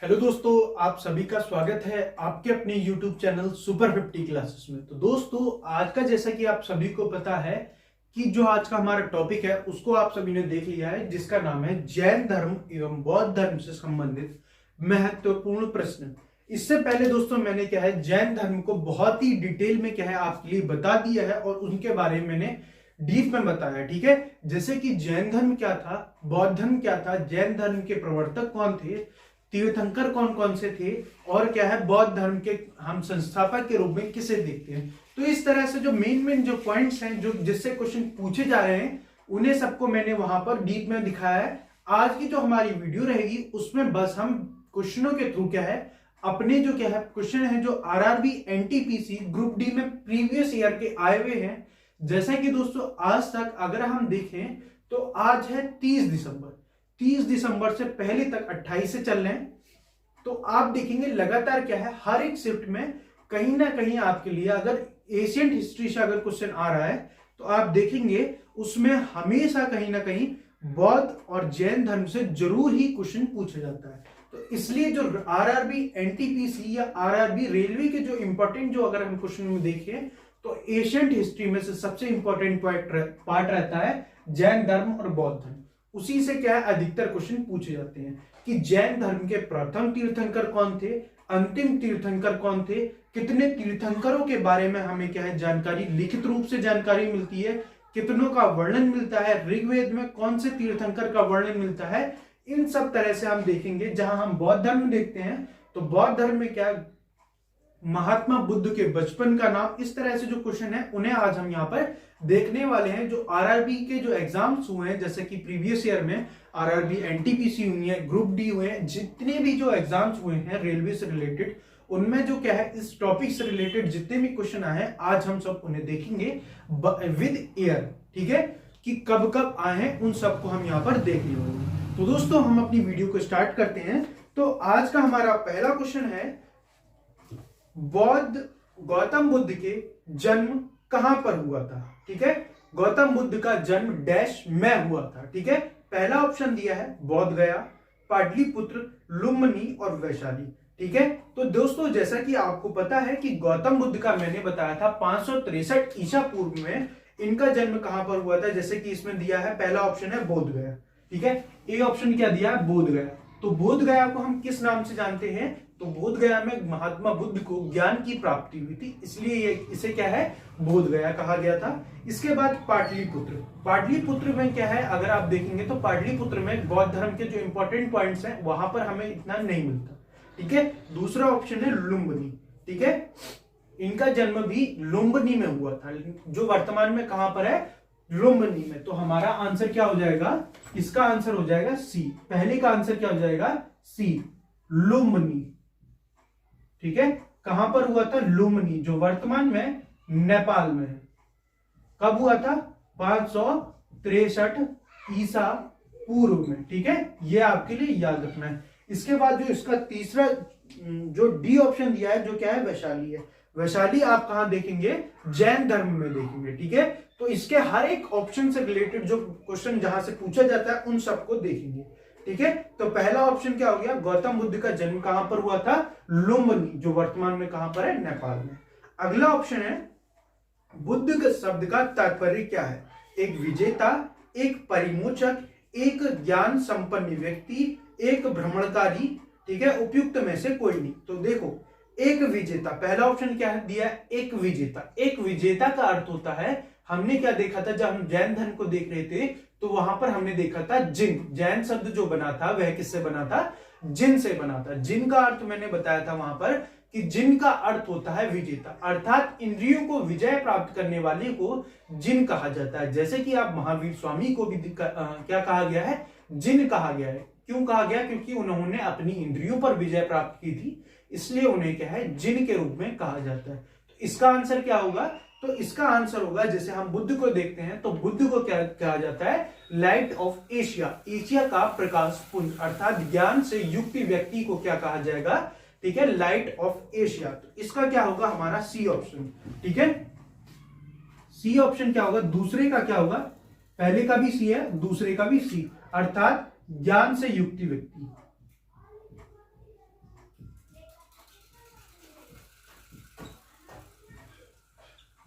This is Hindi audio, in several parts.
हेलो दोस्तों, आप सभी का स्वागत है आपके अपने YouTube चैनल सुपर 50 क्लासेस में। तो दोस्तों, आज का जैसा कि आप सभी को पता है कि जो आज का हमारा टॉपिक है उसको आप सभी ने देख लिया है, जिसका नाम है जैन धर्म एवं बौद्ध धर्म से संबंधित महत्वपूर्ण प्रश्न। इससे पहले दोस्तों मैंने क्या है जैन धर्म को बहुत ही डिटेल में क्या है आपके लिए बता दिया है और उनके बारे में मैंने डीप में बताया। ठीक है, जैसे कि जैन धर्म क्या था, बौद्ध धर्म क्या था, जैन धर्म के प्रवर्तक कौन थे, तीर्थंकर कौन कौन से थे, और क्या है बौद्ध धर्म के हम संस्थापक के रूप में किसे देखते हैं। तो इस तरह से जो मेन जो पॉइंट्स हैं जो जिससे क्वेश्चन पूछे जा रहे हैं उन्हें सबको मैंने वहां पर डीप में दिखाया है। आज की जो हमारी वीडियो रहेगी उसमें बस हम क्वेश्चनों के थ्रू क्या है अपने जो क्या है क्वेश्चन है जो आरआरबी एनटीपीसी ग्रुप डी में प्रीवियस ईयर के आए हुए हैं। जैसा कि दोस्तों आज तक अगर हम देखें तो आज है 30 दिसंबर से पहले तक 28 से चल रहे हैं। तो आप देखेंगे लगातार क्या है हर एक शिफ्ट में कहीं ना कहीं आपके लिए अगर एशियंट हिस्ट्री से अगर क्वेश्चन आ रहा है तो आप देखेंगे उसमें हमेशा कहीं ना कहीं बौद्ध और जैन धर्म से जरूर ही क्वेश्चन पूछा जाता है। तो इसलिए जो आरआरबी एनटीपीसी या आरआरबी रेलवे के जो इंपॉर्टेंट जो अगर हम क्वेश्चन में देखें तो एशियंट हिस्ट्री में से सबसे इंपॉर्टेंट पार्ट रहता है जैन धर्म और बौद्ध धर्म। उसी से क्या है अधिकतर क्वेश्चन पूछे जाते हैं कि जैन धर्म के प्रथम तीर्थंकर कौन थे, अंतिम तीर्थंकर कौन थे, कितने तीर्थंकरों के बारे में हमें क्या है जानकारी लिखित रूप से जानकारी मिलती है, कितनों का वर्णन मिलता है, ऋग्वेद में कौन से तीर्थंकर का वर्णन मिलता है। इन सब तरह से हम देखेंगे। जहां हम बौद्ध धर्म देखते हैं तो बौद्ध धर्म में क्या महात्मा बुद्ध के बचपन का नाम, इस तरह से जो क्वेश्चन है उन्हें आज हम यहाँ पर देखने वाले हैं। जो आरआरबी के जो एग्जाम्स हुए हैं जैसे कि प्रीवियस ईयर में आरआरबी एनटीपीसी हुई है, ग्रुप डी हुए हैं, जितने भी जो एग्जाम्स हुए हैं रेलवे से रिलेटेड उनमें जो क्या है इस टॉपिक से रिलेटेड जितने भी क्वेश्चन आए हैं आज हम सब उन्हें देखेंगे विद ईयर। ठीक है, कि कब कब आए हैं उन सबको हम यहाँ पर देखने वाले हैं। तो दोस्तों हम अपनी वीडियो को स्टार्ट करते हैं। तो आज का हमारा पहला क्वेश्चन है गौतम बुद्ध के जन्म कहां पर हुआ था। ठीक है, गौतम बुद्ध का जन्म डैश में हुआ था। ठीक है, पहला ऑप्शन दिया है बोध गया, पाटलिपुत्र, लुम्बिनी और वैशाली। ठीक है, तो दोस्तों जैसा कि आपको पता है कि गौतम बुद्ध का मैंने बताया था 563 ईसा पूर्व में इनका जन्म कहां पर हुआ था। जैसे कि इसमें दिया है पहला ऑप्शन है बोध गया। ठीक है, ए ऑप्शन क्या दिया है बोध गया। तो बोध गया को हम किस नाम से जानते हैं, तो बोध गया में महात्मा बुद्ध को ज्ञान की प्राप्ति हुई थी, इसलिए इसे क्या है बोध गया कहा गया था। इसके बाद पाटलिपुत्र, पाटलिपुत्र में क्या है अगर आप देखेंगे तो पाटलिपुत्र में बौद्ध धर्म के जो इंपॉर्टेंट पॉइंट्स हैं वहां पर हमें इतना नहीं मिलता। ठीक है, दूसरा ऑप्शन है लुम्बिनी। ठीक है, इनका जन्म भी लुम्बिनी में हुआ था, जो वर्तमान में कहां पर है लुम्बिनी में। तो हमारा आंसर क्या हो जाएगा, इसका आंसर हो जाएगा सी। पहले का आंसर क्या हो जाएगा सी, लुम्बिनी। ठीक है, कहां पर हुआ था लुम्बिनी, जो वर्तमान में नेपाल में है। कब हुआ था 563 ईसा पूर्व में। ठीक है, ये आपके लिए याद रखना है। इसके बाद जो इसका तीसरा जो डी ऑप्शन दिया है जो क्या है वैशाली है। वैशाली आप कहां देखेंगे जैन धर्म में देखेंगे। ठीक है, तो इसके हर एक ऑप्शन से रिलेटेड जो क्वेश्चन जहां से पूछा जाता है उन सबको देखेंगे। ठीक है, तो पहला ऑप्शन क्या हो गया, गौतम बुद्ध का जन्म कहां पर हुआ था लुम्बिनी, जो वर्तमान में कहां पर है नेपाल में। अगला ऑप्शन है बुद्ध के शब्द का तात्पर्य क्या है, एक विजेता, एक परिमोचक, एक ज्ञान संपन्न व्यक्ति, एक भ्रमणकारी। ठीक है, उपयुक्त में से कोई नहीं। तो देखो एक विजेता, पहला ऑप्शन क्या है दिया है एक विजेता। एक विजेता का अर्थ होता है, हमने क्या देखा था जब हम जैन धर्म को देख रहे थे तो वहां पर हमने देखा था जिन, जैन शब्द जो बना था वह किससे बना था, जिन से बना था। जिन का अर्थ मैंने बताया था वहां पर कि जिन का अर्थ होता है विजेता, अर्थात इंद्रियों को विजय प्राप्त करने वाले को जिन कहा जाता है। जैसे कि आप महावीर स्वामी को भी क्या कहा गया है, जिन कहा गया है। क्यों कहा गया, क्योंकि उन्होंने अपनी इंद्रियों पर विजय प्राप्त की थी, इसलिए उन्हें क्या है जिन के रूप में कहा जाता है। तो इसका आंसर क्या होगा, तो इसका आंसर होगा जैसे हम बुद्ध को देखते हैं तो बुद्ध को क्या कहा जाता है लाइट ऑफ एशिया, एशिया का प्रकाश पुंज, अर्थात ज्ञान से युक्त व्यक्ति को क्या कहा जाएगा। ठीक है, लाइट ऑफ एशिया। तो इसका क्या होगा हमारा सी ऑप्शन। ठीक है, सी ऑप्शन क्या होगा, दूसरे का क्या होगा, पहले का भी सी है दूसरे का भी सी, अर्थात ज्ञान से युक्त व्यक्ति।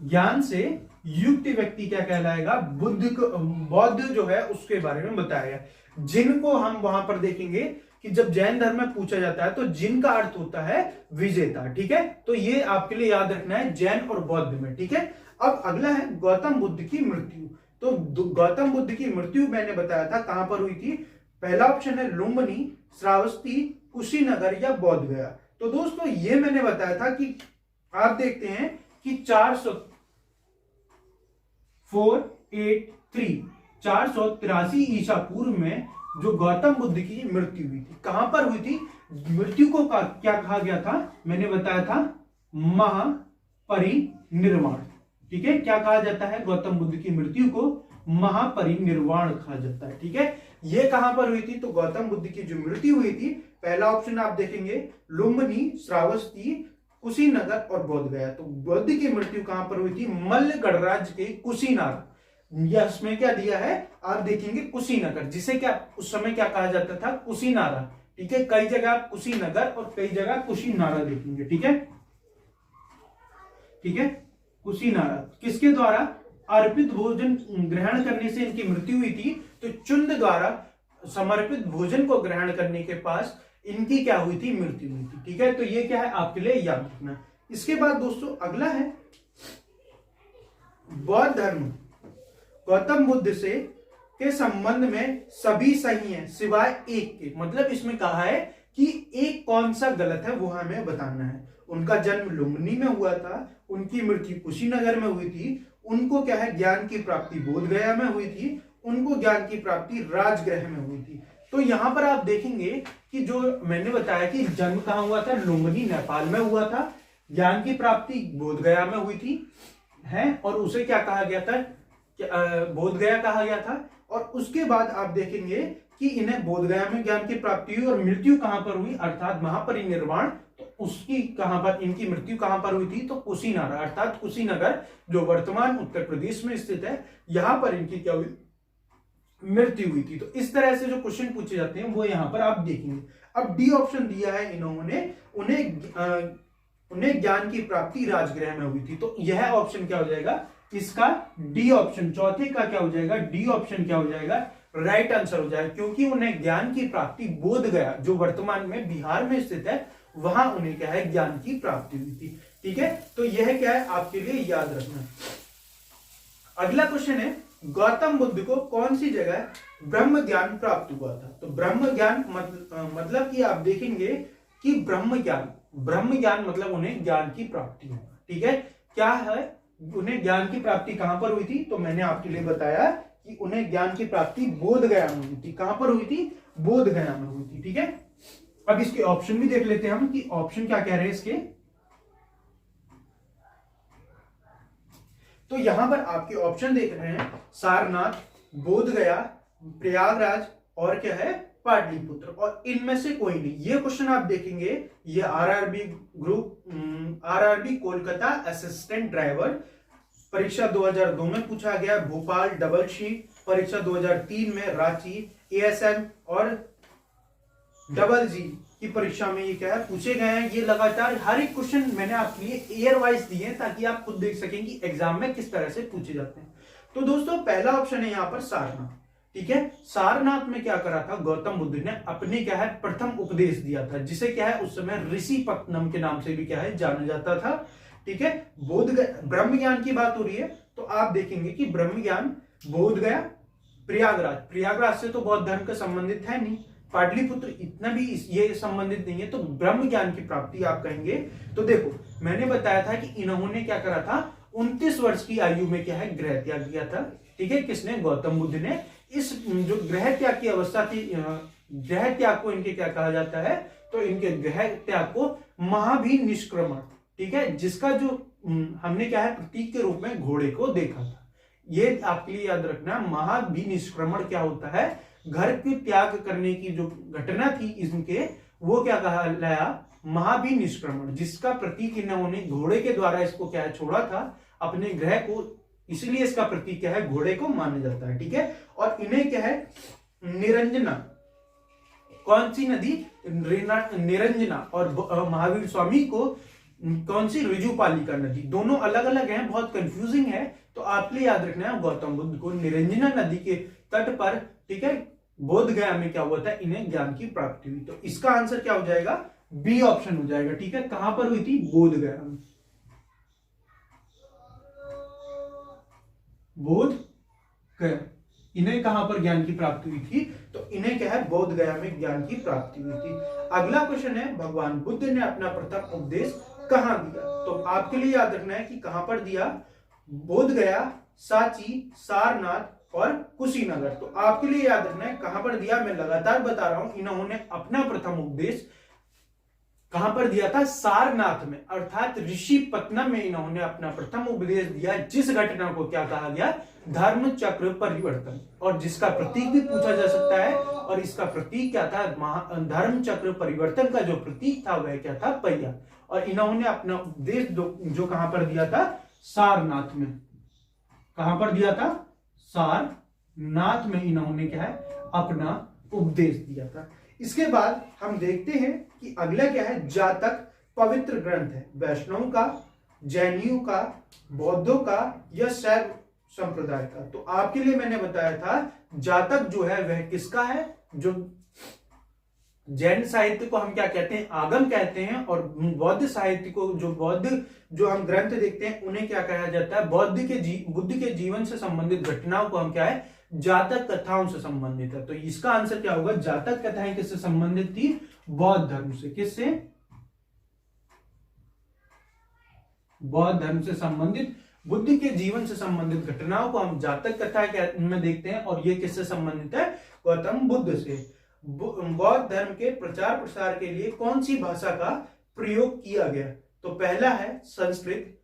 ज्ञान से युक्त व्यक्ति क्या कहलाएगा, बौद्ध जो है उसके बारे में बताया गया। जिन को हम वहां पर देखेंगे कि जब जैन धर्म में पूछा जाता है तो जिन का अर्थ होता है विजेता। ठीक है, तो ये आपके लिए याद रखना है जैन और बौद्ध में। ठीक है, अब अगला है गौतम बुद्ध की मृत्यु। तो गौतम बुद्ध की मृत्यु मैंने बताया था कहां पर हुई थी। पहला ऑप्शन है लुम्बिनी, श्रावस्ती, कुशीनगर या बोध गया। तो दोस्तों ये मैंने बताया था कि आप देखते हैं कि 483 ईसा पूर्व में जो गौतम बुद्ध की मृत्यु हुई थी, कहां पर हुई थी। मृत्यु को क्या कहा गया था, मैंने बताया था महापरिनिर्वाण। ठीक है, क्या कहा जाता है, गौतम बुद्ध की मृत्यु को महापरिनिर्वाण कहा जाता है। ठीक है, ये कहां पर हुई थी, तो गौतम बुद्ध की जो मृत्यु हुई थी, पहला ऑप्शन आप देखेंगे लुम्बिनी, श्रावस्ती, कुशीनगर और बोध गया। तो बुद्ध की मृत्यु कहां पर हुई थी, मल्ल गणराज्य के कुशीनगर। इसमें क्या दिया है आप देखेंगे कुशीनगर, जिसे क्या उस समय क्या कहा जाता था, कुशीनारा। ठीक है, कई जगह आप कुशीनगर और कई जगह कुशीनारा देखेंगे। ठीक है, ठीक है, कुशीनारा। किसके द्वारा, अर्पित भोजन ग्रहण करने से इनकी मृत्यु हुई थी। तो चुंद द्वारा समर्पित भोजन को ग्रहण करने के पास इनकी क्या हुई थी, मृत्यु हुई थी। ठीक है, तो ये क्या है आपके लिए याद रखना। इसके बाद दोस्तों अगला है बौद्ध धर्म गौतम बुद्ध से के संबंध में सभी सही हैं सिवाय एक के। मतलब इसमें कहा है कि एक कौन सा गलत है वो हमें बताना है। उनका जन्म लुम्बिनी में हुआ था, उनकी मृत्यु कुशीनगर में हुई थी, उनको क्या है ज्ञान की प्राप्ति बोध गया में हुई थी, उनको ज्ञान की प्राप्ति राजगृह में हुई थी। तो यहां पर आप देखेंगे कि जो मैंने बताया कि जन्म कहां हुआ था, लुम्बिनी नेपाल में हुआ था, ज्ञान की प्राप्ति बोध गया में हुई थी है, और उसे क्या कहा गया था, बोध गया कहा गया था। और उसके बाद आप देखेंगे कि इन्हें बोध गया में ज्ञान की प्राप्ति हुई और मृत्यु कहां पर हुई, अर्थात महापरिनिर्वाण। तो उसकी कहां पर, इनकी मृत्यु कहां पर हुई थी, तो कुशीनारा अर्थात कुशीनगर जो वर्तमान उत्तर प्रदेश में स्थित है, यहां पर इनकी क्या हुई, मृत्यु हुई थी। तो इस तरह से जो क्वेश्चन पूछे जाते हैं वो यहां पर आप देखेंगे। अब डी ऑप्शन दिया है इन्होंने, उन्हें ज्ञान की प्राप्ति राजगृह में हुई थी। तो यह ऑप्शन क्या हो जाएगा, इसका डी ऑप्शन, चौथे का क्या हो जाएगा, डी ऑप्शन क्या हो जाएगा, राइट आंसर हो जाएगा। क्योंकि उन्हें ज्ञान की प्राप्ति बोध गया जो वर्तमान में बिहार में स्थित है, वहां उन्हें क्या है ज्ञान की प्राप्ति हुई थी। ठीक है, तो यह क्या है आपके लिए याद रखना। अगला क्वेश्चन है गौतम बुद्ध को कौन सी जगह ब्रह्म ज्ञान प्राप्त हुआ था। तो ब्रह्म ज्ञान मतलब कि आप देखेंगे कि ब्रह्म ज्ञान मतलब उन्हें ज्ञान की प्राप्ति होगा। ठीक है, क्या है, उन्हें ज्ञान की प्राप्ति कहां पर हुई थी, तो मैंने आपके लिए बताया कि उन्हें ज्ञान की प्राप्ति बोध गया में हुई थी। कहां पर हुई थी, बोध गया में हुई थी। ठीक है, अब इसके ऑप्शन भी देख लेते हैं हम कि ऑप्शन क्या कह रहे हैं इसके। तो यहां पर आपके ऑप्शन देख रहे हैं सारनाथ, बोध गया, प्रयागराज और क्या है पाटलिपुत्र, और इनमें से कोई नहीं। ये क्वेश्चन आप देखेंगे, ये RRB group, RRB Kolkata assistant driver परीक्षा 2002 में पूछा गया, भोपाल डबल शीट परीक्षा 2003 में, रांची एएसएम और डबल जी की परीक्षा में ये क्या है पूछे गए हैं। ये लगातार हर एक क्वेश्चन मैंने आपके लिए ईयर वाइज दिए हैं ताकि आप खुद देख सकें कि एग्जाम में किस तरह से पूछे जाते हैं। तो दोस्तों पहला ऑप्शन है यहाँ पर सारनाथ। ठीक है, सारनाथ में क्या करा था, गौतम बुद्ध ने अपने क्या है प्रथम उपदेश दिया था, जिसे क्या है उस समय ऋषिपत्तनम के नाम से भी क्या है जाना जाता था। ठीक है, ब्रह्म ज्ञान की बात हो रही है तो आप देखेंगे कि ब्रह्म ज्ञान बोध गया, प्रयागराज से तो बौद्ध धर्म का संबंधित है नहीं, पाटलिपुत्र इतना भी ये संबंधित नहीं है, तो ब्रह्म ज्ञान की प्राप्ति आप कहेंगे। तो देखो मैंने बताया था कि इन्होंने क्या करा था, 29 वर्ष की आयु में क्या है गृह त्याग किया था। ठीक है, किसने, गौतम बुद्ध ने। इस जो गृह त्याग की अवस्था थी, गृह त्याग को इनके क्या कहा जाता है, तो इनके गृह त्याग को महाभिनिष्क्रमण। ठीक है, जिसका जो हमने क्या है प्रतीक के रूप में घोड़े को देखा था। ये आपके लिए याद रखना, महाभिनिष्क्रमण क्या होता है, घर के त्याग करने की जो घटना थी इनके, वो क्या कहा लाया, महाभिनिष्क्रमण, जिसका प्रतीक इन्होंने घोड़े के द्वारा इसको क्या है छोड़ा था अपने ग्रह को, इसलिए इसका प्रतीक क्या है घोड़े को माना जाता है। ठीक है, और इन्हें क्या है निरंजना, कौन सी नदी, निरंजना, और महावीर स्वामी को कौन सी, ऋजुपालिका नदी। दोनों अलग अलग हैं, बहुत कंफ्यूजिंग है, तो आपके लिए याद रखना है गौतम बुद्ध को निरंजना नदी के तट पर, ठीक है, बोध गया में क्या हुआ था, इन्हें ज्ञान की प्राप्ति हुई। तो इसका आंसर क्या हो जाएगा, बी ऑप्शन हो जाएगा। ठीक है, कहां पर हुई थी, बोध गया में। बोध गया, इन्हें कहां पर ज्ञान की प्राप्ति हुई थी, तो इन्हें क्या है, बोध गया में ज्ञान की प्राप्ति हुई थी। अगला क्वेश्चन है, भगवान बुद्ध ने अपना प्रथम उपदेश कहां दिया। तो आपके लिए याद रखना है कि कहां पर दिया, बोध गया, सांची, सारनाथ और कुशीनगर। तो आपके लिए याद रखना है कहां पर दिया, मैं लगातार बता रहा हूं, इन्होंने अपना प्रथम उपदेश कहां पर दिया था, सारनाथ में, अर्थात ऋषिपत्तनम में इन्होंने अपना प्रथम उपदेश दिया, जिस घटना को क्या कहा गया, धर्म चक्र परिवर्तन, और जिसका प्रतीक भी पूछा जा सकता है। और इसका प्रतीक क्या था, धर्म चक्र परिवर्तन का जो प्रतीक था वह क्या था, पहिया। और इन्होंने अपना उपदेश जो कहां पर दिया था, सारनाथ में। कहां पर दिया था, सारनाथ में इन्होंने क्या है, अपना उपदेश दिया था। इसके बाद हम देखते हैं कि अगला क्या है, जातक पवित्र ग्रंथ है वैष्णव का, जैनियों का, बौद्धों का या शैव संप्रदाय का। तो आपके लिए मैंने बताया था जातक जो है वह किसका है, जो जैन साहित्य को हम क्या कहते हैं, आगम कहते हैं, और बौद्ध साहित्य को, जो हम ग्रंथ देखते हैं उन्हें क्या कहा जाता है, बुद्ध के जीवन से संबंधित घटनाओं को हम क्या है, जातक कथाओं से संबंधित है। तो इसका आंसर क्या होगा, जातक कथाएं किससे संबंधित थी, बौद्ध धर्म से। किससे, बौद्ध धर्म से संबंधित, बुद्ध के जीवन से संबंधित घटनाओं को हम जातक कथाएं में देखते हैं, और ये किससे संबंधित है, गौतम बुद्ध से। बौद्ध धर्म के प्रचार प्रसार के लिए कौन सी भाषा का प्रयोग किया गया, तो पहला है संस्कृत,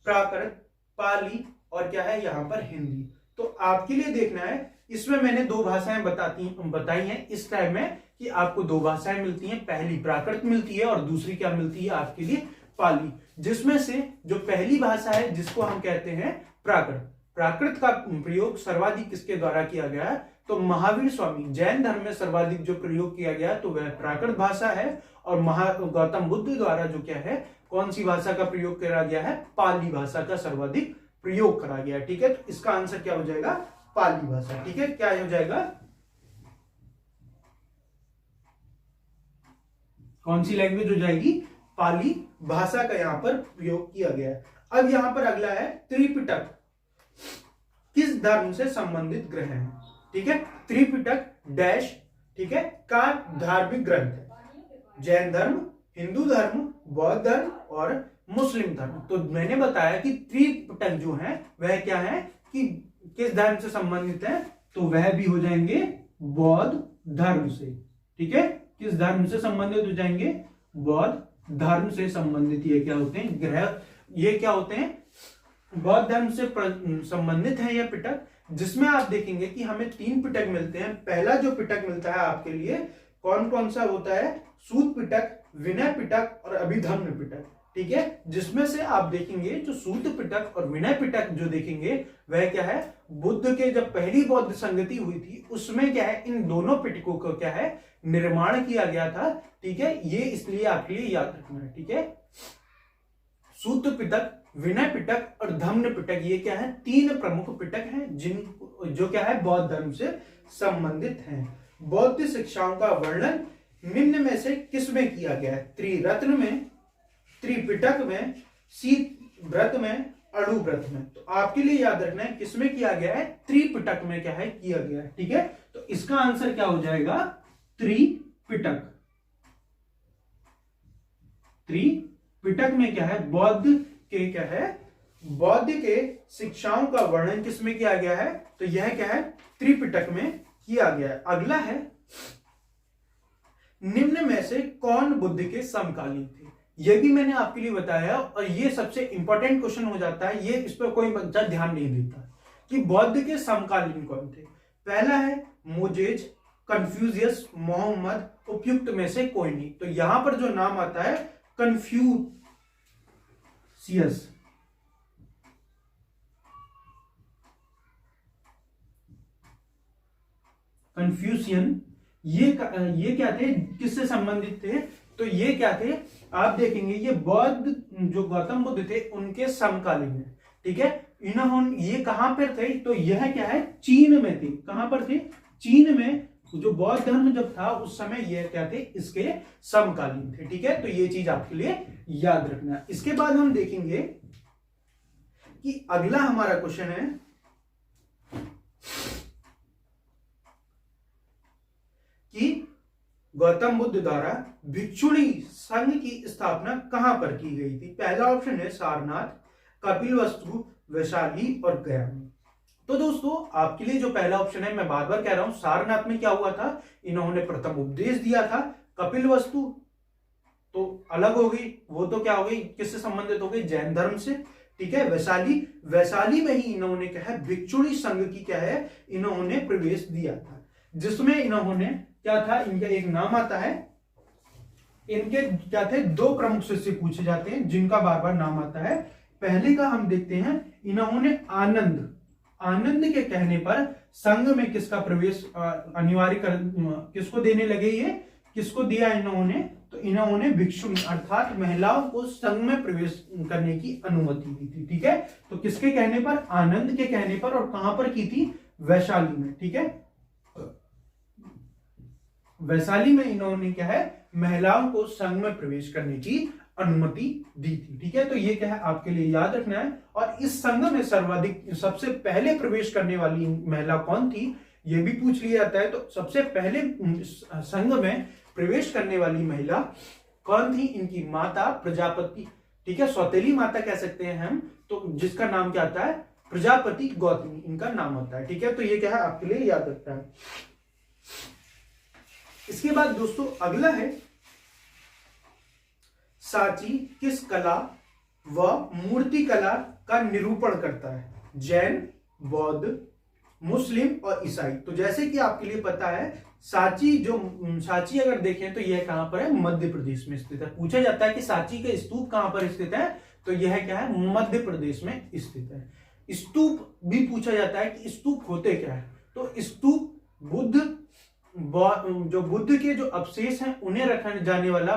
प्राकृत, पाली, और क्या है यहां पर हिंदी। तो आपके लिए देखना है, इसमें मैंने दो भाषाएं बताई हैं इस टाइम में, कि आपको दो भाषाएं मिलती हैं, पहली प्राकृत मिलती है और दूसरी क्या मिलती है आपके लिए, पाली। जिसमें से जो पहली भाषा है जिसको हम कहते हैं प्राकृत, प्राकृत का प्रयोग सर्वाधिक किसके द्वारा किया गया है, तो महावीर स्वामी, जैन धर्म में सर्वाधिक जो प्रयोग किया गया तो वह प्राकृत भाषा है। और गौतम बुद्ध द्वारा जो क्या है, कौन सी भाषा का प्रयोग करा गया है, पाली भाषा का सर्वाधिक प्रयोग करा गया। ठीक है, तो इसका आंसर क्या हो जाएगा, पाली भाषा। ठीक है, क्या हो जाएगा, कौन सी लैंग्वेज हो जाएगी, पाली भाषा का यहां पर प्रयोग किया गया है। अब यहां पर अगला है, त्रिपिटक किस धर्म से संबंधित ग्रंथ है। ठीक है, त्रिपिटक डैश, ठीक है, का धार्मिक ग्रंथ है, जैन धर्म, हिंदू धर्म, बौद्ध धर्म और मुस्लिम धर्म। तो मैंने बताया कि त्रिपिटक जो है वह क्या है, कि किस धर्म से संबंधित है, तो वह भी हो जाएंगे बौद्ध धर्म से। ठीक है, किस धर्म से संबंधित हो जाएंगे, बौद्ध धर्म से संबंधित। ये क्या होते हैं, ग्रह, ये क्या होते हैं, बौद्ध धर्म से संबंधित है यह पिटक, जिसमें आप देखेंगे कि हमें तीन पिटक मिलते हैं। पहला जो पिटक मिलता है आपके लिए कौन कौन सा होता है, सूत पिटक, विनय पिटक और अभिधम्म पिटक। ठीक है, जिसमें से आप देखेंगे जो सूत पिटक और विनय पिटक जो देखेंगे वह क्या है, बुद्ध के जब पहली बौद्ध संगति हुई थी उसमें क्या है, इन दोनों पिटकों को क्या है, निर्माण किया गया था। ठीक है, ये इसलिए आपके लिए याद रखना है। ठीक है, सूत पिटक, विनय पिटक और धम्म पिटक, ये क्या है, तीन प्रमुख पिटक हैं जो क्या है, बौद्ध धर्म से संबंधित हैं। बौद्ध शिक्षाओं का वर्णन निम्न में से किसमें किया गया है, त्रिरत्न में, त्रिपिटक में, शीत व्रत में, अणु व्रत में। तो आपके लिए याद रखना है किसमें किया गया है, त्रिपिटक में क्या है, किया गया है। ठीक है, तो इसका आंसर क्या हो जाएगा, त्रिपिटक। त्रिपिटक में क्या है, बौद्ध के क्या है, बौद्ध के शिक्षाओं का वर्णन किसमें किया गया है, तो यह क्या है, त्रिपिटक में किया गया है। अगला है, निम्न में से कौन बुद्ध के समकालीन थे। यह भी मैंने आपके लिए बताया, और यह सबसे इंपॉर्टेंट क्वेश्चन हो जाता है, ये इस पर कोई बच्चा ध्यान नहीं देता कि बौद्ध के समकालीन कौन थे। पहला है मोजेज, कन्फ्यूजियस, मोहम्मद, उपयुक्त में से कोई नहीं। तो यहां पर जो नाम आता है कन्फ्यूशियस, कन्फ्यूशियन, ये क्या थे, किससे संबंधित थे, तो ये क्या थे, आप देखेंगे ये बौद्ध जो गौतम बुद्ध थे उनके समकालीन है, ठीक है। इन्होंने ये कहां पर थे, तो यह क्या है, चीन में थे। कहां पर थे, चीन में। जो बौद्ध धर्म जब था उस समय ये क्या थे, इसके समकालीन थे, ठीक है। तो ये चीज आपके लिए याद रखना है। इसके बाद हम देखेंगे कि अगला हमारा क्वेश्चन है कि गौतम बुद्ध द्वारा भिक्षुणी संघ की स्थापना कहां पर की गई थी। पहला ऑप्शन है सारनाथ, कपिलवस्तु, वैशाली और गया में। तो दोस्तों आपके लिए जो पहला ऑप्शन है, मैं बार बार कह रहा हूं, सारनाथ में क्या हुआ था, इन्होंने प्रथम उपदेश दिया था। कपिलवस्तु तो अलग हो गई, वो तो क्या हो गई, किससे संबंधित हो गई, जैन धर्म से, ठीक है। वैशाली में ही इन्होंने क्या है, भिक्षुणी संघ की क्या है, इन्होंने प्रवेश दिया था, जिसमें इन्होंने क्या था, इनका एक नाम आता है, इनके क्या थे, दो प्रमुख शिष्य पूछे जाते हैं जिनका बार बार नाम आता है। पहले का हम देखते हैं, इन्होंने आनंद के कहने पर संघ में किसका प्रवेश अनिवार्य किसको देने लगे, ये किसको दिया इन्होंने, तो इन्होंने भिक्षुणी अर्थात महिलाओं को संघ में प्रवेश करने की अनुमति दी थी, ठीक है। तो किसके कहने पर, आनंद के कहने पर, और कहां पर की थी, वैशाली में, ठीक है। वैशाली में इन्होंने क्या है, महिलाओं को संघ में प्रवेश करने की अनुमति दी थी, ठीक है। तो ये क्या है, आपके लिए याद रखना है। और इस संघ में सर्वाधिक सबसे पहले प्रवेश करने वाली महिला कौन थी, ये भी पूछ लिया जाता है। तो सबसे पहले संघ में प्रवेश करने वाली महिला कौन थी, इनकी माता प्रजापति, ठीक है, सौतेली माता कह सकते हैं हम, तो जिसका नाम क्या आता है, प्रजापति गौतमी इनका नाम होता है, ठीक है। तो ये क्या है, आपके लिए याद रखना है। इसके बाद दोस्तों अगला है, सांची किस कला व मूर्ति कला का निरूपण करता है, जैन, बौद्ध, मुस्लिम और ईसाई। तो जैसे कि आपके लिए पता है, सांची अगर देखें तो यह कहां पर है, मध्य प्रदेश में स्थित है। पूछा जाता है कि सांची का स्तूप कहां पर स्थित है, तो यह क्या है, मध्य प्रदेश में स्थित है। स्तूप भी पूछा जाता है कि स्तूप होते क्या है, तो स्तूप बुद्ध के जो अवशेष हैं उन्हें रखा जाने वाला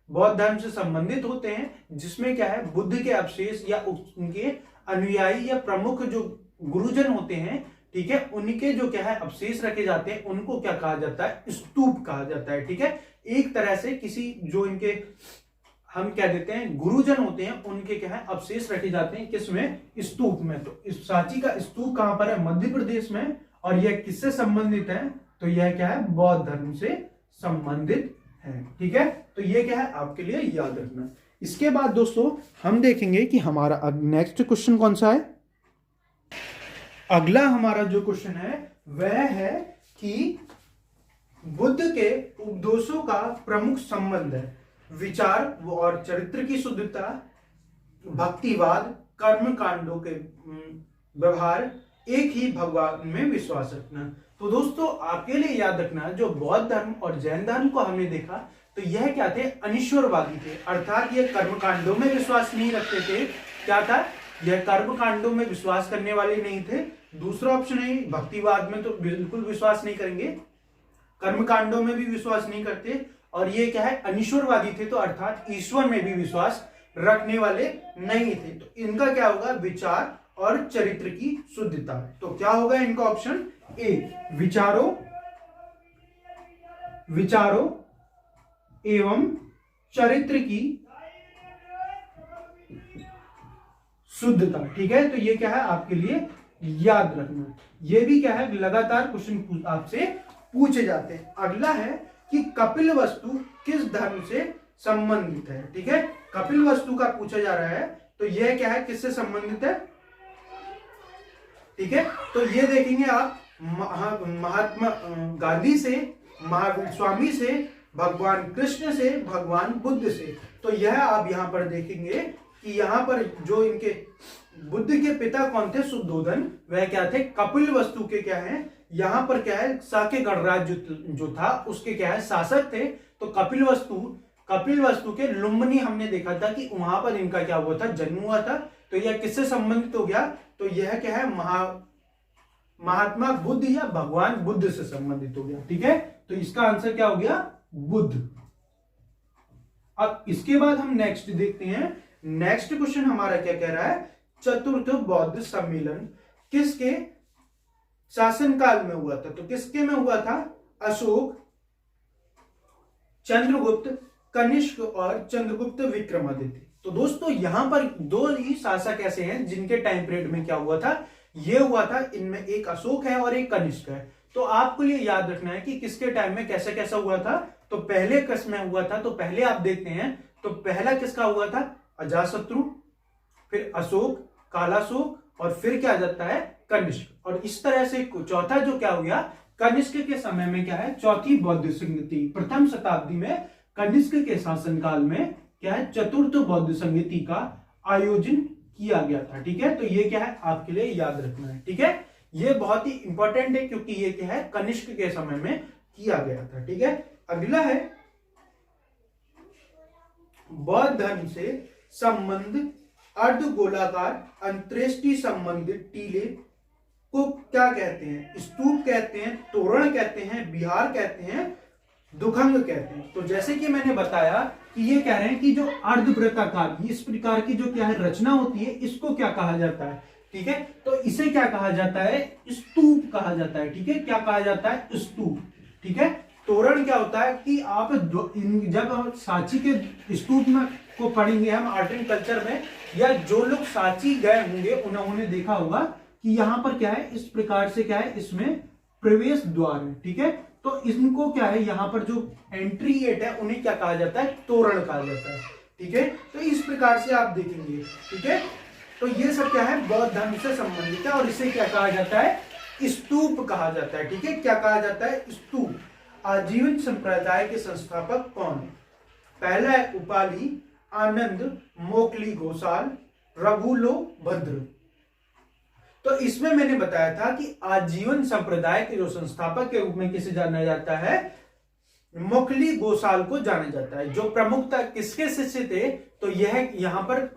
बौद्ध धर्म से संबंधित होते हैं, जिसमें क्या है, बुद्ध के अवशेष या उनके अनुयायी या प्रमुख जो गुरुजन होते हैं, ठीक है, उनके जो क्या है अवशेष रखे जाते हैं, उनको क्या कहा जाता है, स्तूप कहा जाता है, ठीक है। एक तरह से किसी जो इनके हम क्या देते हैं, गुरुजन होते हैं, उनके क्या है अवशेष रखे जाते हैं, किसमें, स्तूप में। तो इस सांची का स्तूप कहां पर है, मध्य प्रदेश में। और यह किससे संबंधित है, तो यह क्या है, बौद्ध धर्म से संबंधित है, ठीक है। तो ये क्या है, आपके लिए याद रखना। इसके बाद दोस्तों हम देखेंगे कि हमारा नेक्स्ट क्वेश्चन कौन सा है। अगला हमारा जो क्वेश्चन है वह है कि बुद्ध के उपदेशों का प्रमुख संबंध है, विचार और चरित्र की शुद्धता, भक्तिवाद, कर्म कांडों के व्यवहार, एक ही भगवान में विश्वास रखना। तो दोस्तों आपके लिए याद रखना, जो बौद्ध धर्म और जैन धर्म को हमने देखा, तो यह क्या थे, अनिश्वरवादी थे, अर्थात ये कर्मकांडों में विश्वास नहीं रखते थे। क्या था, यह कर्मकांडों में विश्वास करने वाले नहीं थे। दूसरा ऑप्शन है भक्तिवाद में, तो बिल्कुल विश्वास नहीं करेंगे, कर्मकांडों में भी विश्वास नहीं करते। और ये क्या है, अनिश्वरवादी थे, तो अर्थात ईश्वर में भी विश्वास रखने वाले नहीं थे। तो इनका क्या होगा, विचार और चरित्र की शुद्धता। तो क्या होगा इनका ऑप्शन ए, विचारों एवं चरित्र की शुद्धता, ठीक है। तो ये क्या है, आपके लिए याद रखना। ये भी क्या है, लगातार क्वेश्चन आपसे पूछे जाते हैं। अगला है कि कपिलवस्तु किस धर्म से संबंधित है, ठीक है। कपिलवस्तु का पूछा जा रहा है, तो यह क्या है, किससे संबंधित है, ठीक है। तो ये देखेंगे आप, महात्मा गांधी से, महावीर स्वामी से, भगवान कृष्ण से, भगवान बुद्ध से। तो यह आप यहां पर देखेंगे कि यहां पर जो इनके बुद्ध के पिता कौन थे, शुद्धोधन, वह क्या थे, कपिलवस्तु के क्या है, यहां पर क्या है, साके गणराज्य जो था उसके क्या है शासक थे। तो कपिलवस्तु के लुम्बिनी हमने देखा था कि वहां पर इनका क्या हुआ था, जन्म हुआ था। तो यह किससे संबंधित हो गया, तो यह क्या है, महात्मा बुद्ध या भगवान बुद्ध से संबंधित हो गया, ठीक है। तो इसका आंसर क्या हो गया, बुद्ध। अब इसके बाद हम नेक्स्ट देखते हैं। नेक्स्ट क्वेश्चन हमारा क्या कह रहा है, चतुर्थ बौद्ध सम्मेलन किसके शासनकाल में हुआ था? तो किसके में हुआ था? अशोक, चंद्रगुप्त, कनिष्क और चंद्रगुप्त विक्रमादित्य। तो दोस्तों यहां पर दो ही शासक ऐसे हैं जिनके टाइम पीरियड में क्या हुआ था, ये हुआ था। इनमें एक अशोक है और एक कनिष्क है। तो आपको ये याद रखना है कि किसके टाइम में कैसे कैसा हुआ था। तो पहले किस में हुआ था, तो पहले आप देखते हैं। तो पहला किसका हुआ था? अजातशत्रु, फिर अशोक, कालाशोक और फिर क्या आ जाता है? कनिष्क। और इस तरह से चौथा जो क्या हो गया, कनिष्क के समय में क्या है, चौथी बौद्ध संगति, प्रथम शताब्दी में कनिष्क के शासनकाल में क्या है, चतुर्थ बौद्ध संगति का आयोजन किया गया था। ठीक है, तो ये क्या है, आपके लिए याद रखना है। ठीक है, ये बहुत ही इंपॉर्टेंट है क्योंकि ये क्या है, कनिष्क के समय में किया गया था। ठीक है, अगला है बौद्ध धर्म से संबंध अर्धगोलाकार अंतरेष्टि संबंधित टीले को क्या कहते हैं? स्तूप कहते हैं, तोरण कहते हैं, विहार कहते हैं, दुखंग कहते हैं। तो जैसे कि मैंने बताया कि ये कह रहे हैं कि जो अर्धवृत्ताकार इस प्रकार की जो क्या है रचना होती है, इसको क्या कहा जाता है? ठीक है, तो इसे क्या कहा जाता है? स्तूप कहा जाता है। ठीक है, क्या कहा जाता है? स्तूप। ठीक है, तोरण क्या होता है कि आप जब हम सांची के स्तूप में को पढ़ेंगे हम आर्ट एंड कल्चर में, या जो लोग सांची गए होंगे उन्होंने देखा होगा कि यहां पर क्या है, इस प्रकार से क्या है, इसमें प्रवेश द्वार है। ठीक है, तो इनको क्या है, यहां पर जो एंट्री गेट है उन्हें क्या कहा जाता है? तोरण कहा जाता है। ठीक है, तो इस प्रकार से आप देखेंगे। ठीक है, तो ये सब क्या है, बौद्ध धर्म से संबंधित है और इसे क्या कहा जाता है? स्तूप कहा जाता है। ठीक है, क्या कहा जाता है? स्तूप। आजीवन संप्रदाय के संस्थापक कौन है? पहला है उपाली, आनंद, मोकली गोसाल, रघुलो भद्र। तो इसमें मैंने बताया था कि आजीवन संप्रदाय के जो संस्थापक के रूप में किसे जाना जाता है? मोकली गोसाल को जाना जाता है। जो प्रमुखता किसके शिष्य थे? तो यह यहां पर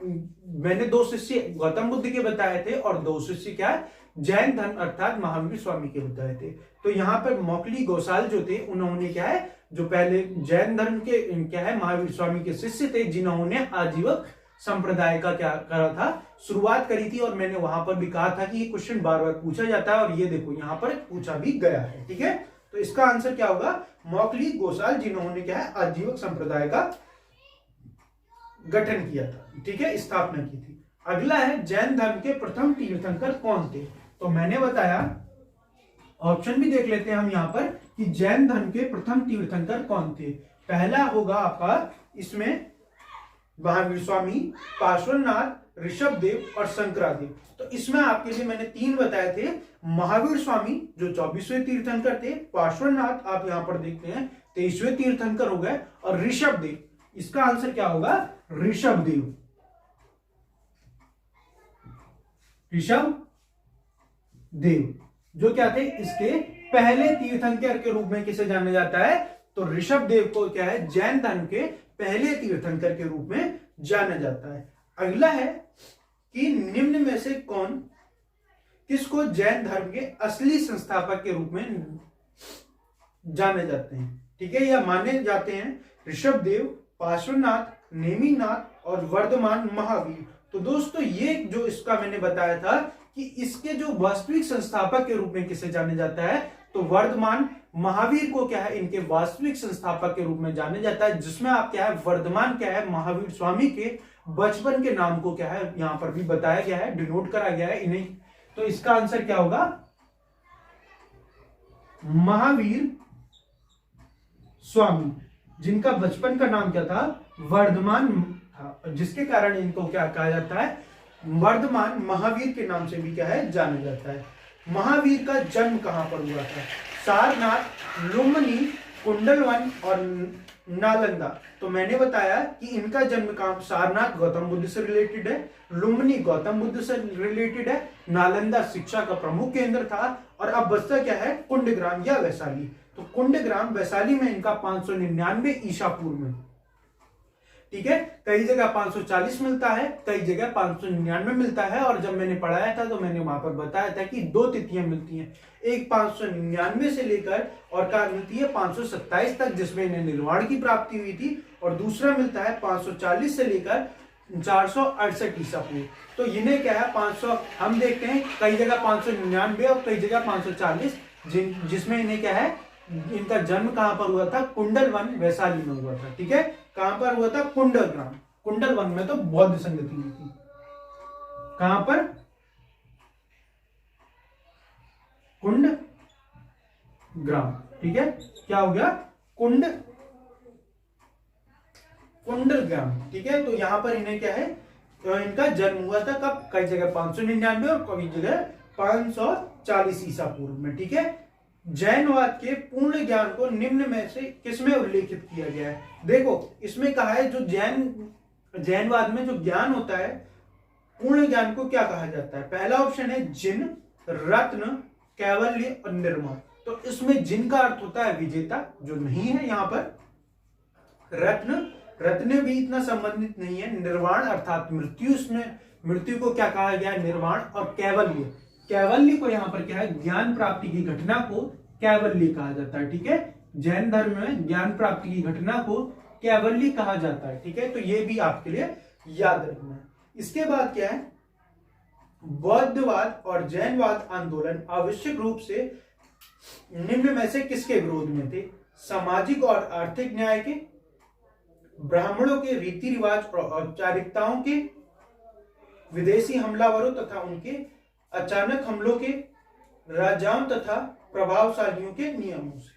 मैंने दो शिष्य गौतम बुद्ध के बताए थे और दो शिष्य क्या है, जैन धर्म अर्थात महावीर स्वामी के बताए थे। तो यहाँ पर मोकली गोसाल जो थे उन्होंने क्या है, जो पहले जैन धर्म के क्या है महावीर स्वामी के शिष्य थे, जिन्होंने आजीवक संप्रदाय का क्या करा था, शुरुआत करी थी। और मैंने वहां पर भी कहा था कि ये क्वेश्चन बार बार पूछा जाता है और ये देखो यहाँ पर पूछा भी गया है। ठीक है, तो इसका आंसर क्या होगा? मोकली गोसाल, जिन्होंने क्या है, आजीवक संप्रदाय का गठन किया था। ठीक है, स्थापना की थी। अगला है जैन धर्म के प्रथम तीर्थंकर कौन थे? तो मैंने बताया, ऑप्शन भी देख लेते हैं हम यहाँ पर कि जैन धर्म के प्रथम तीर्थंकर कौन थे। पहला होगा आपका इसमें महावीर स्वामी, पार्श्वनाथ, ऋषभदेव और शंकरादेव। तो इसमें आपके लिए मैंने तीन बताए थे। महावीर स्वामी जो 24वें तीर्थंकर थे, पार्श्वनाथ आप यहां पर देखते हैं 23वें तीर्थंकर हो गए, और ऋषभदेव, इसका आंसर क्या होगा? ऋषभदेव। ऋषभदेव जो क्या थे, इसके पहले तीर्थंकर के रूप में किसे जाना जाता है? तो ऋषभदेव को क्या है, जैन धर्म के पहले तीर्थंकर के रूप में जाना जाता है। अगला है कि निम्न में से कौन किसको जैन धर्म के असली संस्थापक के रूप में जाने जाते हैं? ठीक है, या माने जाते हैं? ऋषभदेव, पार्श्वनाथ, नेमिनाथ और वर्धमान महावीर। तो दोस्तों ये जो इसका मैंने बताया था कि इसके जो वास्तविक संस्थापक के रूप में किसे जाने जाता है, तो वर्धमान महावीर को क्या है, इनके वास्तविक संस्थापक के रूप में जाने जाता है। जिसमें आप क्या है, वर्धमान क्या है, महावीर स्वामी के बचपन के नाम को क्या है यहां पर भी बताया गया है, डिनोट करा गया है इन्हें। तो इसका आंसर क्या होगा? महावीर स्वामी, जिनका बचपन का नाम क्या था? वर्धमान था, जिसके कारण इनको क्या कहा जाता है? वर्धमान महावीर के नाम से भी क्या है, जाना जाता है। महावीर का जन्म कहां पर हुआ था? सारनाथ, लुम्बिनी, कुंडलवन और नालंदा। तो मैंने बताया कि इनका जन्म कहां, सारनाथ गौतम बुद्ध से रिलेटेड है, लुम्बिनी गौतम बुद्ध से रिलेटेड है, नालंदा शिक्षा का प्रमुख केंद्र था, और अब बचता क्या है, कुंडग्राम या वैशाली। तो कुंडग्राम वैशाली में इनका 599 ईसा पूर्व में ठीक है। कई जगह 540 मिलता है, कई जगह 599 मिलता है। और जब मैंने पढ़ाया था तो मैंने वहां पर बताया था कि 2 तिथियां मिलती हैं, एक 599 से लेकर और क्या मिलती है 527 तक, जिसमें इन्हें निर्वाण की प्राप्ति हुई थी, और दूसरा मिलता है 540 से लेकर 468 ईसा पूर्व। तो इन्हें क्या है 500, हम देखते हैं कई जगह 599 और कई जगह 540, जिसमें इन्हें क्या है, इनका जन्म कहां पर हुआ था, कुंडल वन वैशाली में हुआ था। ठीक है, कहां पर हुआ था, कुंडल ग्राम। कुंडल वन में तो बौद्ध संगति हुई थी। कहां पर, कुंड ग्राम। ठीक है, क्या हो गया, कुंडल ग्राम। ठीक है, तो यहां पर इन्हें क्या है, तो इनका जन्म हुआ था कब, कई जगह 599 और कई जगह 540 ईसा पूर्व में। ठीक है, जैनवाद के पूर्ण ज्ञान को निम्न में से किसमें उल्लेखित किया गया है। देखो इसमें कहा है, जो जैनवाद में जो ज्ञान होता है, पूर्ण ज्ञान को क्या कहा जाता है। पहला ऑप्शन है जिन, रत्न, कैवल्य और निर्माण। तो इसमें जिन का अर्थ होता है विजेता, जो नहीं है यहाँ पर। रत्न भी इतना संबंधित नहीं है। निर्वाण अर्थात मृत्यु, इसमें मृत्यु को क्या कहा गया, निर्वाण। और कैवल्य को यहाँ पर क्या है, ज्ञान प्राप्ति की घटना को कैवल्य कहा जाता है। ठीक है, जैन धर्म में ज्ञान प्राप्ति की घटना को कैवल्य कहा जाता है। ठीक है, तो ये भी आपके लिए याद रखना है। इसके बाद क्या है, बौद्धवाद और जैनवाद आंदोलन आवश्यक रूप से निम्न में से किसके विरोध में थे। सामाजिक और आर्थिक न्याय के, ब्राह्मणों के रीति रिवाज और औपचारिकताओं के, विदेशी हमलावरों तथा उनके अचानक हमलों के, राजाओं तथा प्रभावशालियों के नियमों से।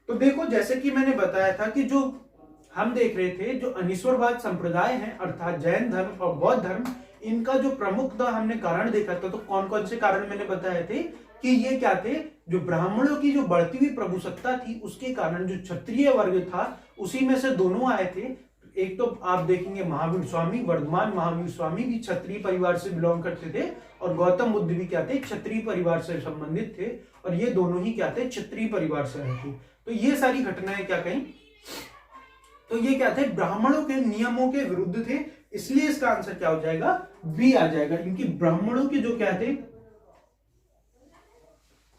तो देखो जैसे कि मैंने बताया था कि जो हम देख रहे थे, जो अनीश्वरवाद संप्रदाय है अर्थात जैन धर्म और बौद्ध धर्म, इनका जो प्रमुख हमने कारण देखा था। तो कौन कौन से कारण मैंने बताए थे कि ये क्या थे, जो ब्राह्मणों की जो बढ़ती हुई प्रभुसत्ता थी उसके कारण जो क्षत्रिय वर्ग था उसी में से दोनों आए थे। एक तो आप देखेंगे महावीर स्वामी, वर्धमान महावीर स्वामी भी क्षत्रिय परिवार से बिलोंग करते थे, और गौतम बुद्ध भी क्या थे, क्षत्रिय परिवार से संबंधित थे, और ये दोनों ही क्या थे, क्षत्रिय परिवार से आए थे। तो ये सारी घटनाएं क्या कहीं, तो ये क्या थे, ब्राह्मणों के नियमों के विरुद्ध थे। इसलिए इसका आंसर क्या हो जाएगा, बी आ जाएगा, क्योंकि ब्राह्मणों के जो क्या थे,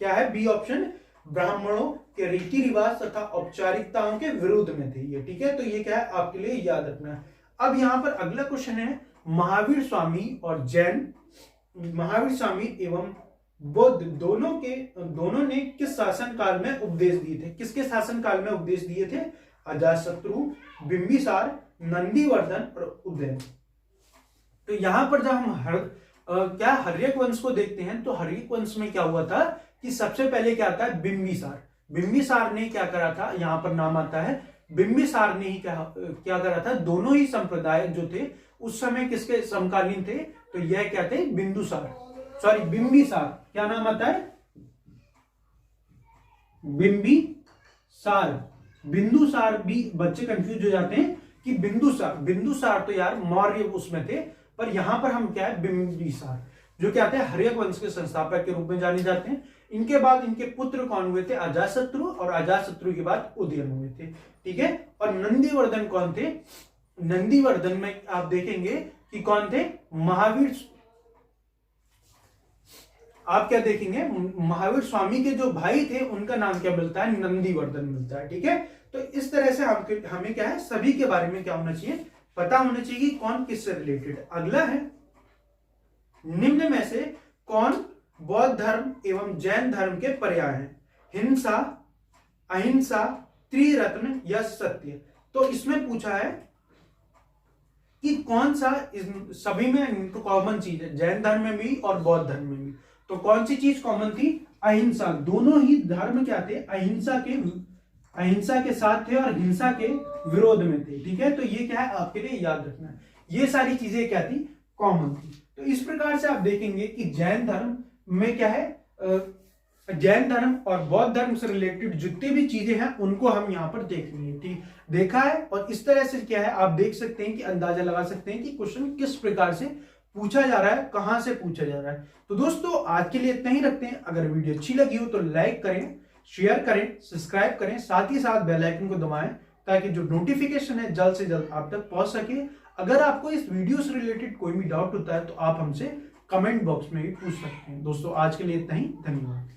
क्या है, बी ऑप्शन, ब्राह्मणों के रीति रिवाज तथा औपचारिकताओं के विरुद्ध में थे ये। ठीक है, तो ये क्या है, आपके लिए याद रखना है। अब यहां पर अगला क्वेश्चन है, महावीर स्वामी और जैन, महावीर स्वामी एवं बुद्ध दोनों ने किस शासन काल में उपदेश दिए थे। किसके शासन काल में उपदेश दिए थे, अजातशत्रु, बिंबिसार, नंदीवर्धन और उदयन। तो यहां पर जब हम हर्यक वंश को देखते हैं, तो हर्यक वंश में क्या हुआ था कि सबसे पहले क्या आता है, बिंबिसार ने क्या करा था, यहां पर नाम आता है, बिंबिसार ने ही क्या करा था, दोनों ही संप्रदाय जो थे उस समय किसके समकालीन थे, तो यह क्या थे, बिंबिसार। क्या नाम आता है, बिंदुसार भी बच्चे कंफ्यूज हो जाते हैं कि बिंदुसार तो यार मौर्य उसमें थे, पर यहां पर हम क्या है, बिंबिसार, जो क्या थे, हर्यक वंश के संस्थापक के रूप में जाने जाते हैं। इनके बाद इनके पुत्र कौन हुए थे, अजातशत्रु, और अजातशत्रु के बाद उदयन हुए थे। ठीक है, और नंदीवर्धन कौन थे, नंदीवर्धन में आप देखेंगे कि कौन थे, महावीर, आप क्या देखेंगे, महावीर स्वामी के जो भाई थे उनका नाम क्या मिलता है, नंदीवर्धन मिलता है। ठीक है, तो इस तरह से हमें क्या है, सभी के बारे में क्या होना चाहिए, पता होना चाहिए कि कौन किससे रिलेटेड। अगला है, निम्न में से कौन बौद्ध धर्म एवं जैन धर्म के पर्याय हैं, हिंसा, अहिंसा, त्रिरत्न या सत्य। तो इसमें पूछा है कि कौन सा सभी में कॉमन चीज है, जैन धर्म में भी और बौद्ध धर्म में भी। तो कौन सी चीज कॉमन थी, अहिंसा। दोनों ही धर्म क्या थे, अहिंसा के साथ थे और हिंसा के विरोध में थे। ठीक है, तो ये क्या है, आपके लिए याद रखना है, ये सारी चीजें क्या थी, कॉमन थी। तो इस प्रकार से आप देखेंगे कि जैन धर्म में क्या है, जैन धर्म और बौद्ध धर्म से रिलेटेड जितनी भी चीजें हैं उनको हम यहाँ पर देख लेंगे। ठीक, देखा है, और इस तरह से क्या है, आप देख सकते हैं कि अंदाजा लगा सकते हैं कि क्वेश्चन किस प्रकार से पूछा जा रहा है, कहां से पूछा जा रहा है। तो दोस्तों आज के लिए इतना ही रखते हैं। अगर वीडियो अच्छी लगी हो तो लाइक करें, शेयर करें, सब्सक्राइब करें, साथ ही साथ बेल आइकन को दबाएं ताकि जो नोटिफिकेशन है जल्द से जल्द आप तक पहुंच सके। अगर आपको इस वीडियो से रिलेटेड कोई भी डाउट होता है तो आप हमसे कमेंट बॉक्स में भी पूछ सकते हैं। दोस्तों आज के लिए इतना ही, धन्यवाद।